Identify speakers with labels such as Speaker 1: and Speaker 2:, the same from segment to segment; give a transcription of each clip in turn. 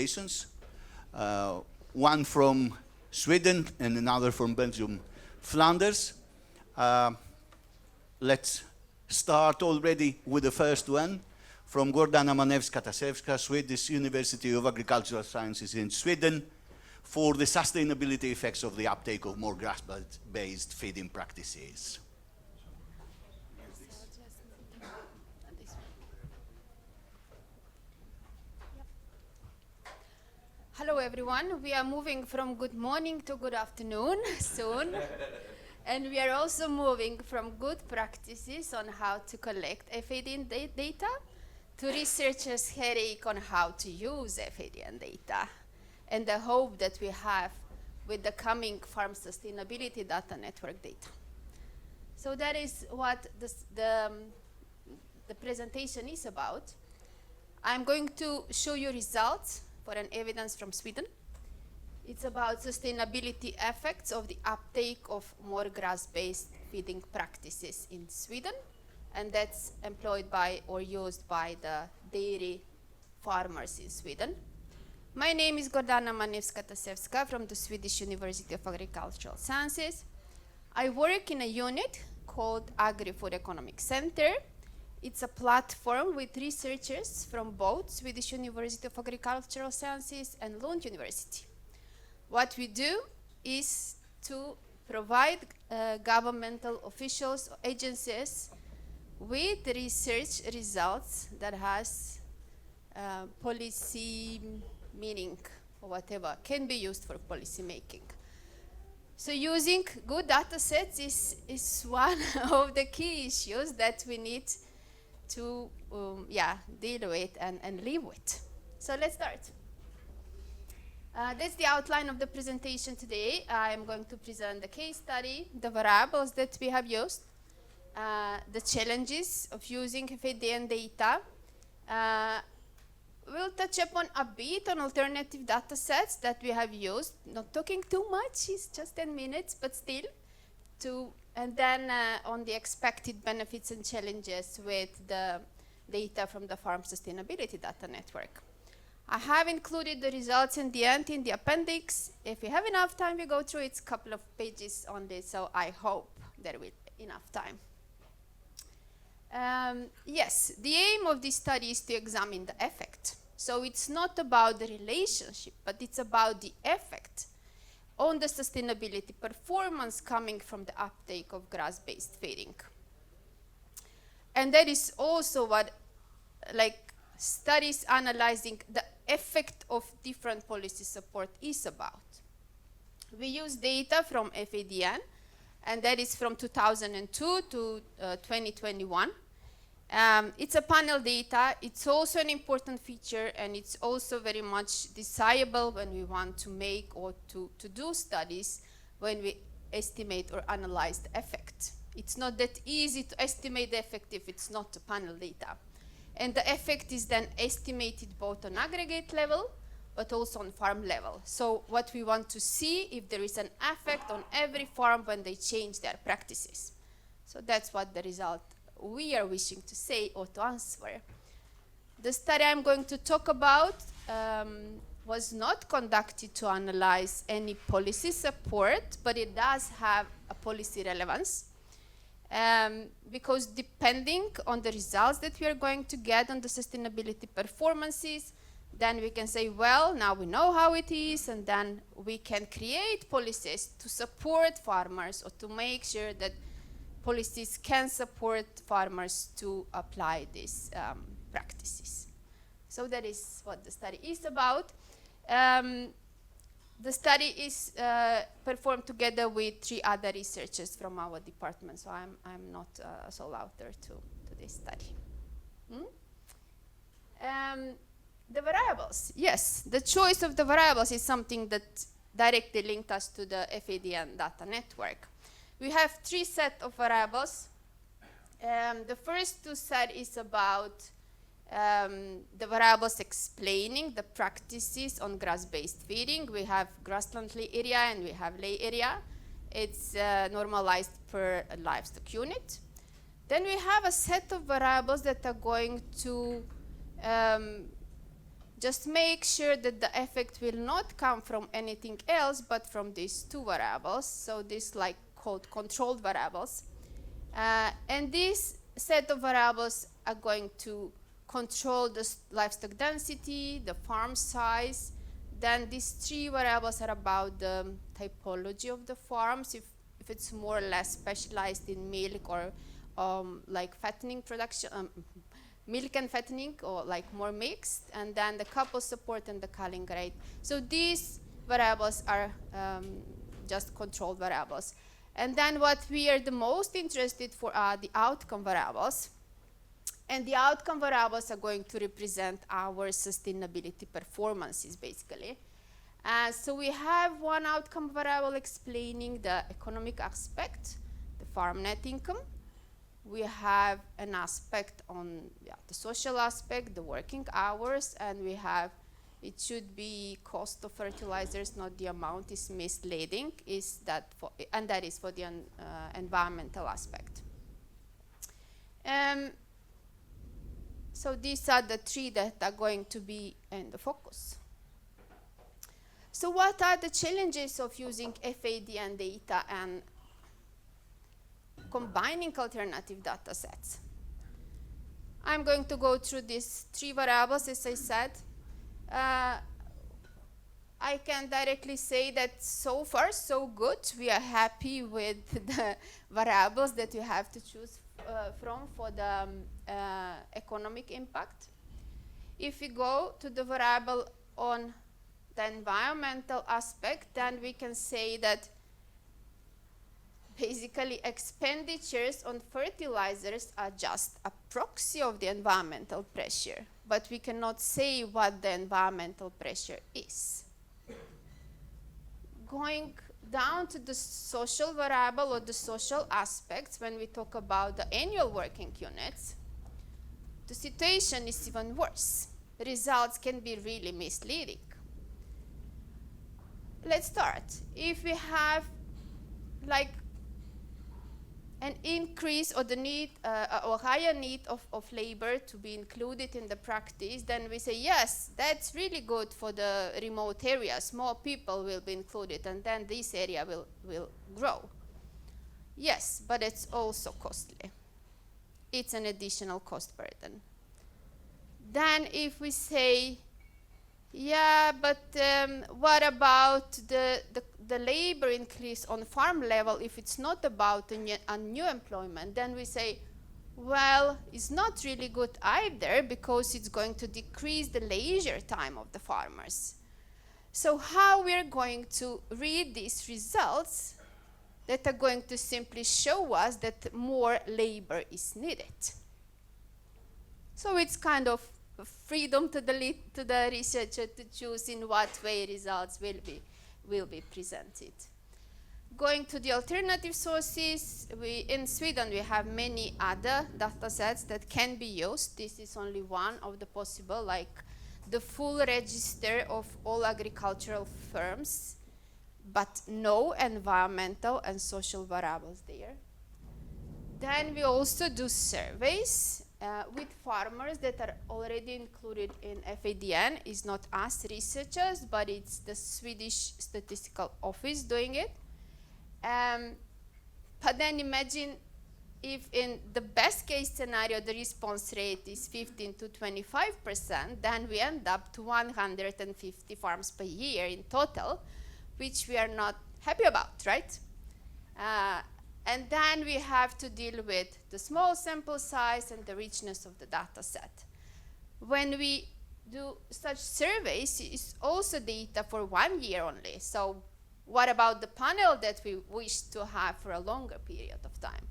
Speaker 1: presentations, one from Sweden and another from Belgium, Flanders. Let's start already with the first one from Gordana Manevska Tasevska, Swedish University of Agricultural Sciences in Sweden, for the sustainability effects of the uptake of more grass-based feeding practices.
Speaker 2: Hello everyone, we are moving from good morning to good afternoon soon. And we are also moving from good practices on how to collect FSDN data to researchers' headache on how to use FSDN data, and the hope that we have with the coming farm sustainability data network data. So that is what the presentation is about. I'm going to show you results for an evidence from Sweden. It's about sustainability effects of the uptake of more grass-based feeding practices in Sweden, and that's employed by or used by the dairy farmers in Sweden. My name is Gordana Manevska Tasevska from the Swedish University of Agricultural Sciences. I work in a unit called Agri-Food Economic Center. It's a platform with researchers from both Swedish University of Agricultural Sciences and Lund University. What we do is to provide governmental officials or agencies with research results that has policy meaning or whatever, can be used for policy making. So using good data sets is one of the key issues that we need to deal with and live with. So let's start. That's the outline of the presentation today. I'm going to present the case study, the variables that we have used, the challenges of using FSDN data. We'll touch upon a bit on alternative data sets that we have used. Not talking too much, it's just 10 minutes, but still. And then on the expected benefits and challenges with the data from the Farm Sustainability Data Network. I have included the results in the end in the appendix. If we have enough time, we go through it. It's a couple of pages on this, so I hope there will be enough time. Yes, the aim of this study is to examine the effect. So it's not about the relationship, but it's about the effect on the sustainability performance coming from the uptake of grass-based feeding. And that is also what, studies analyzing the effect of different policy support is about. We use data from FSDN, and that is from 2002 to 2021. It's a panel data. It's also an important feature, and it's also very much desirable when we want to make or to do studies when we estimate or analyze the effect. It's not that easy to estimate the effect if it's not a panel data. And the effect is then estimated both on aggregate level, but also on farm level. So what we want to see if there is an effect on every farm when they change their practices. So that's what the result we are wishing to say or to answer. The study I'm going to talk about was not conducted to analyze any policy support, but it does have a policy relevance. Because depending on the results that we are going to get on the sustainability performances, then we can say, well, now we know how it is, and then we can create policies to support farmers or to make sure that policies can support farmers to apply these practices. So that is what the study is about. The study is performed together with 3 other researchers from our department, so I'm not a sole author to this study. The variables, yes, the choice of the variables is something that directly linked us to the FSDN data network. We have 3 sets of variables. The first 2 sets is about the variables explaining the practices on grass-based feeding. We have grassland lay area and we have lay area. It's normalized per livestock unit. Then we have a set of variables that are going to Just make sure that the effect will not come from anything else but from these two variables. So this like called controlled variables. And this set of variables are going to control the livestock density, the farm size. Then these three variables are about the typology of the farms, if it's more or less specialized in milk or like fattening production, milk and fattening, or like more mixed, and then the couple support and the culling rate. So these variables are just controlled variables. And then what we are the most interested for are the outcome variables. And the outcome variables are going to represent our sustainability performances, basically. So we have one outcome variable explaining the economic aspect, the farm net income. We have an aspect on the social aspect, the working hours, and we have, it should be cost of fertilizers, not the amount is misleading, and that is for the environmental aspect. So these are the three that are going to be in the focus. So what are the challenges of using FSDN data and combining alternative data sets? I'm going to go through these three variables, as I said. I can directly say that so far, so good. We are happy with the variables that you have to choose from for the economic impact. If we go to the variable on the environmental aspect, then we can say that basically expenditures on fertilizers are just a proxy of the environmental pressure, but we cannot say what the environmental pressure is. Going down to the social variable or the social aspects, when we talk about the annual working units, the situation is even worse. Results can be really misleading. Let's start. If we have like an increase or the need or higher need of labor to be included in the practice, then we say, yes, that's really good for the remote areas. More people will be included, and then this area will grow. Yes, but it's also costly. It's an additional cost burden. Then if we say, yeah, but what about the labor increase on farm level if it's not about a new employment? Then we say, well, it's not really good either because it's going to decrease the leisure time of the farmers. So how we're going to read these results that are going to simply show us that more labor is needed? So it's kind of freedom to the researcher to choose in what way results will be presented. Going to the alternative sources, in Sweden we have many other data sets that can be used. This is only one of the possible, like the full register of all agricultural firms, but no environmental and social variables there. Then we also do surveys with farmers that are already included in FSDN. It's not us researchers, but it's the Swedish Statistical Office doing it. But then imagine if in the best case scenario the response rate is 15 to 25%, then we end up to 150 farms per year in total, which we are not happy about, right? And then we have to deal with the small sample size and the richness of the data set. When we do such surveys, it's also data for 1 year only. So what about the panel that we wish to have for a longer period of time?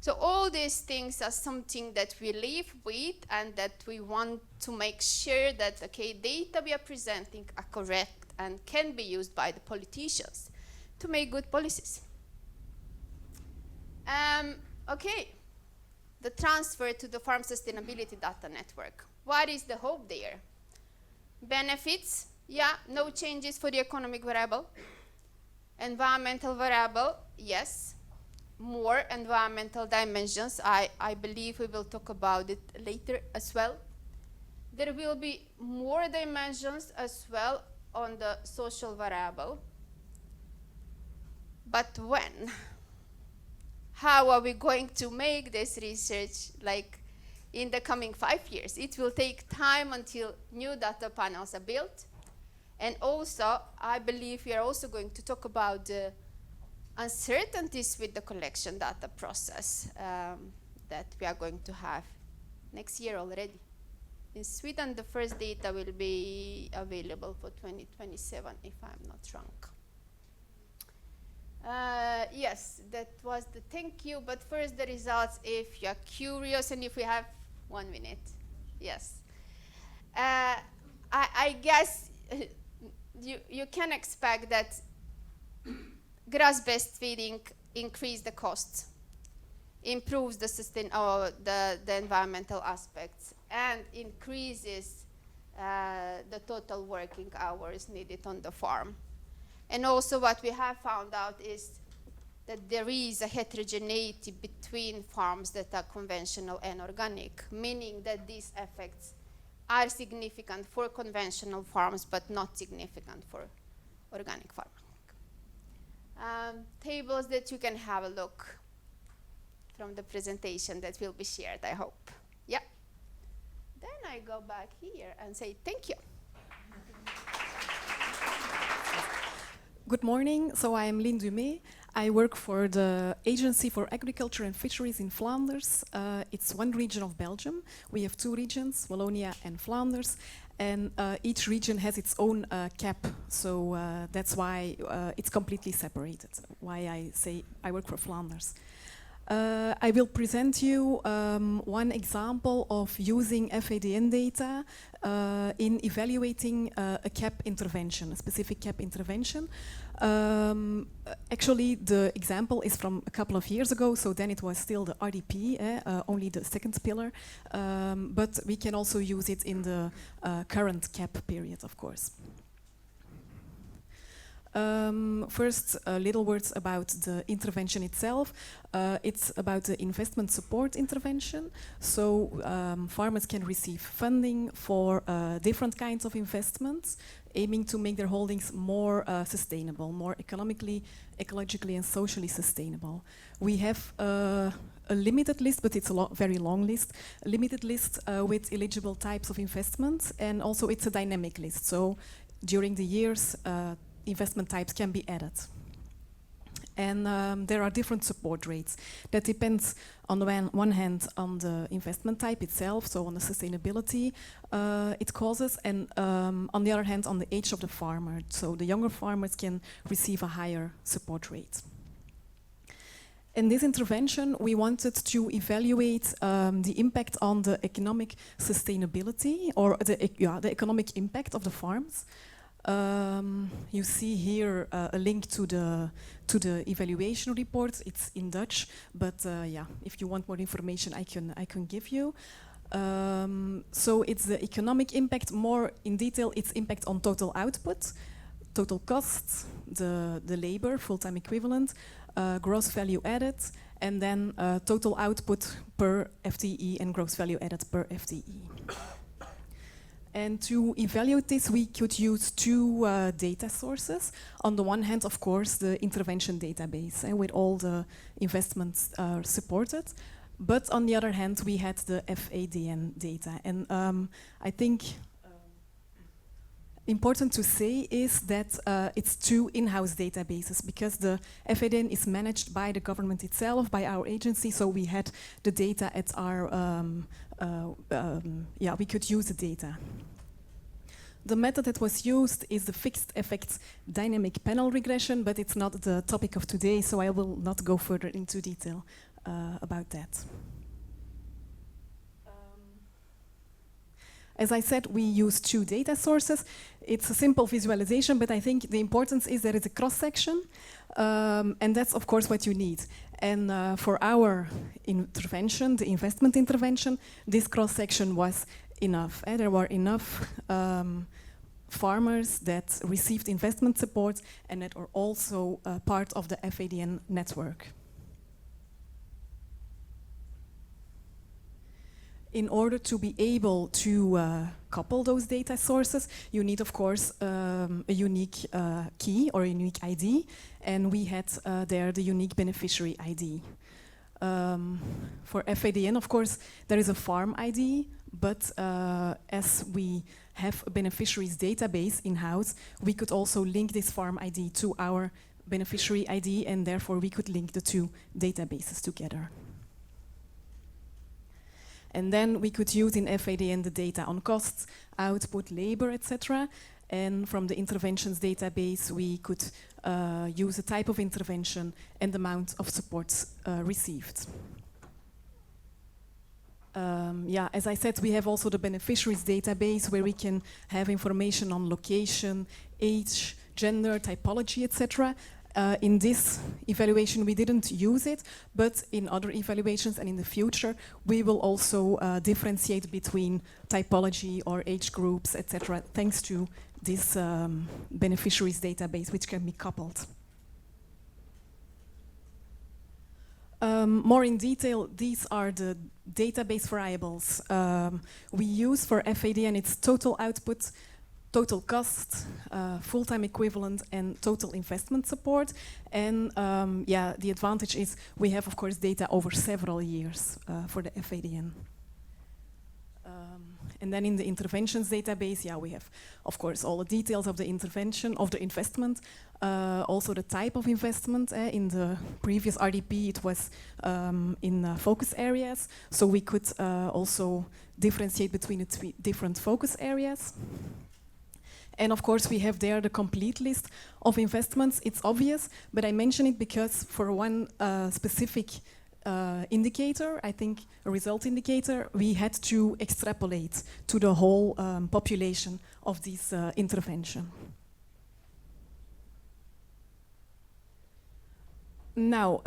Speaker 2: So all these things are something that we live with and that we want to make sure that, okay, data we are presenting are correct and can be used by the politicians to make good policies. Okay, the transfer to the farm sustainability data network. What is the hope there? Benefits, yeah, no changes for the economic variable. Environmental variable, yes. More environmental dimensions. I believe we will talk about it later as well. There will be more dimensions as well on the social variable. But when? How are we going to make this research like in the coming 5 years? It will take time until new data panels are built. And also, I believe we are also going to talk about the uncertainties with the collection data process that we are going to have next year already. In Sweden, the first data will be available for 2027, if I'm not wrong. Yes, that was the thank you, but first the results if you're curious and if we have 1 minute. Yes. I guess you can expect that grass-based feeding increase the costs, improves the environmental aspects, and increases the total working hours needed on the farm. And also what we have found out is that there is a heterogeneity between farms that are conventional and organic, meaning that these effects are significant for conventional farms, but not significant for organic farming. Tables that you can have a look from the presentation that will be shared, I hope. Yeah. Then I go back here and say thank you.
Speaker 3: Good morning. So I am Linn Dumez. I work for the Agency for Agriculture and Fisheries in Flanders. It's one region of Belgium. We have 2 regions, Wallonia and Flanders, and each region has its own cap. So that's why it's completely separated, why I say I work for Flanders. I will present you one example of using FSDN data in evaluating a CAP intervention, a specific CAP intervention. Actually, the example is from a couple of years ago, so then it was still the RDP, only the second pillar, but we can also use it in the current CAP period, of course. First, little words about the intervention itself. It's about the investment support intervention. So farmers can receive funding for different kinds of investments, aiming to make their holdings more sustainable, more economically, ecologically and socially sustainable. We have a limited list, but it's a very long list, a limited list with eligible types of investments, and also it's a dynamic list. So during the years, investment types can be added. And there are different support rates. That depends on the one hand on the investment type itself, so on the sustainability it causes, and on the other hand on the age of the farmer. So the younger farmers can receive a higher support rate. In this intervention, we wanted to evaluate the impact on the economic sustainability, or the economic impact of the farms. You see here a link to the evaluation report. It's in Dutch, but yeah, if you want more information, I can give you. So it's the economic impact, more in detail, its impact on total output, total costs, the labor, full-time equivalent, gross value added, and then total output per FTE and gross value added per FTE. And to evaluate this, we could use 2 data sources. On the one hand, of course, the intervention database, with all the investments supported. But on the other hand, we had the FSDN data. And I think important to say is that it's 2 in-house databases, because the FSDN is managed by the government itself, by our agency, so we had the data at our, we could use the data. The method that was used is the fixed effects dynamic panel regression, but it's not the topic of today, so I will not go further into detail about that. As I said, we use 2 data sources. It's a simple visualization, but I think the importance is that it's a cross-section, and that's of course what you need. And for our intervention, the investment intervention, this cross-section was enough. There were enough farmers that received investment support and that are also part of the FSDN network. In order to be able to couple those data sources, you need, of course, a unique key or a unique ID, and we had there the unique beneficiary ID. For FSDN, of course, there is a farm ID, but as we have a beneficiaries database in-house, we could also link this farm ID to our beneficiary ID, and therefore we could link the two databases together. And then we could use in FSDN the data on costs, output, labor, etc. And from the interventions database, we could use a type of intervention and the amount of supports received. Yeah, as I said, we have also the beneficiaries database where we can have information on location, age, gender, typology, etc. In this evaluation, we didn't use it, but in other evaluations and in the future, we will also differentiate between typology or age groups, etc., thanks to this beneficiaries database, which can be coupled. More in detail, these are the database variables we use for FSDN. It's total output, total cost, full-time equivalent, and total investment support. And yeah, the advantage is we have, of course, data over several years for the FSDN. And then in the interventions database, yeah, we have, of course, all the details of the intervention, of the investment, also the type of investment. In the previous RDP, it was in focus areas, so we could also differentiate between the different focus areas. And of course, we have there the complete list of investments. It's obvious, but I mention it because for one specific indicator, I think a result indicator, we had to extrapolate to the whole population of this intervention. Now,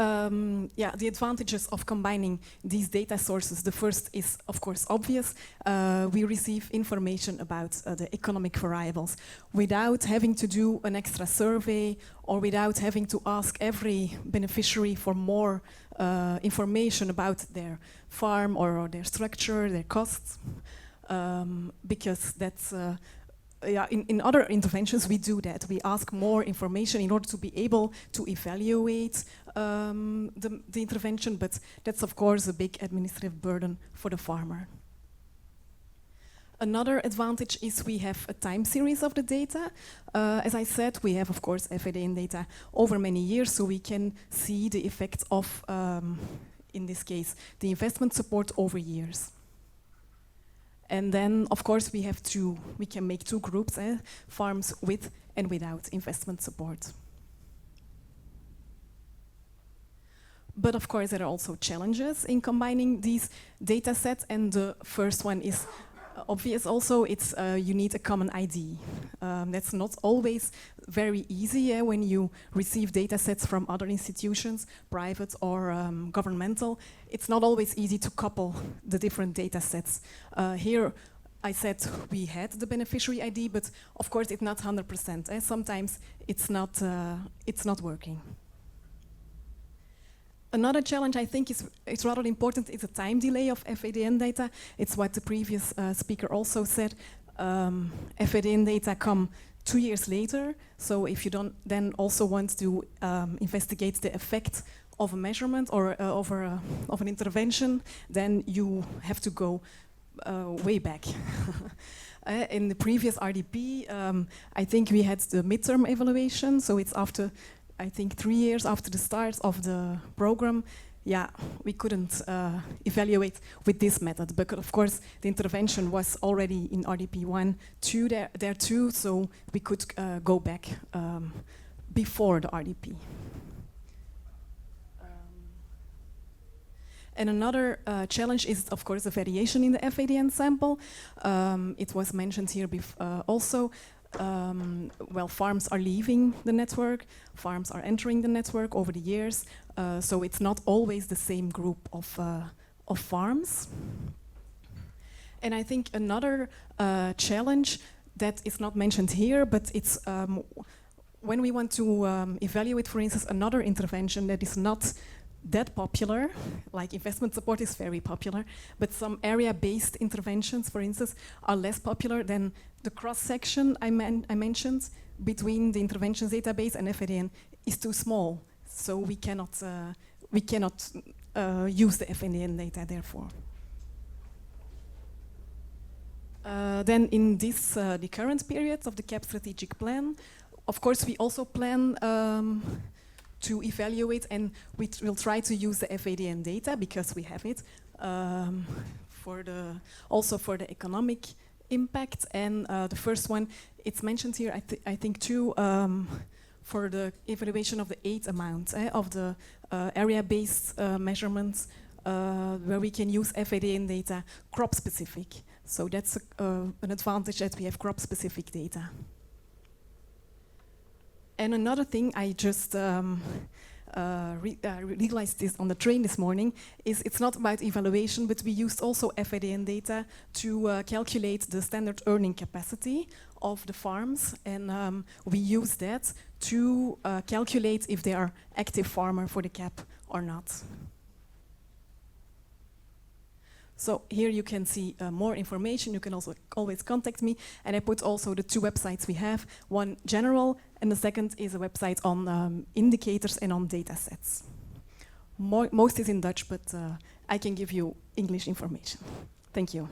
Speaker 3: yeah, the advantages of combining these data sources. The first is, of course, obvious. We receive information about the economic variables without having to do an extra survey or without having to ask every beneficiary for more information about their farm or their structure, their costs, because that's yeah, in other interventions we do that. We ask more information in order to be able to evaluate the intervention, but that's of course a big administrative burden for the farmer. Another advantage is we have a time series of the data. As I said, we have, of course, FSDN data over many years, so we can see the effect of, in this case, the investment support over years. And then, of course, we can make two groups, farms with and without investment support. But of course, there are also challenges in combining these data sets, and the first one is obvious also. It's you need a common ID. That's not always very easy when you receive data sets from other institutions, private or governmental. It's not always easy to couple the different data sets. Here, I said we had the beneficiary ID, but of course it's not 100%. Sometimes it's not working. Another challenge I think is rather important is the time delay of FSDN data. It's what the previous speaker also said. FSDN data come 2 years later, so if you don't then also want to investigate the effect of a measurement or of an intervention, then you have to go way back. In the previous RDP, I think we had the midterm evaluation, so it's after, I think 3 years after the start of the program. Yeah, we couldn't evaluate with this method, but of course the intervention was already in RDP 1, 2 there too, so we could go back before the RDP. And another challenge is, of course, the variation in the FSDN sample. It was mentioned here also. Well, farms are leaving the network, farms are entering the network over the years, so it's not always the same group of farms. And I think another challenge that is not mentioned here, but it's when we want to evaluate, for instance, another intervention that is not that popular, like investment support is very popular, but some area-based interventions, for instance, are less popular than the cross-section I mentioned between the interventions database and FSDN is too small, so we cannot use the FSDN data, therefore. Then in this, the current period of the CAP strategic plan, of course we also plan to evaluate, and we will try to use the FSDN data because we have it also for the economic impact. And the first one, it's mentioned here, I think too, for the evaluation of the aid amount of the area-based measurements, where we can use FSDN data crop-specific. So that's an advantage that we have crop-specific data. And another thing I just realized this on the train this morning is it's not about evaluation, but we used also FSDN data to calculate the standard earning capacity of the farms, and we use that to calculate if they are active farmer for the CAP or not. So here you can see more information. You can also always contact me, and I put also the two websites we have, one general, and the second is a website on indicators and on data sets. Most is in Dutch, but I can give you English information. Thank you.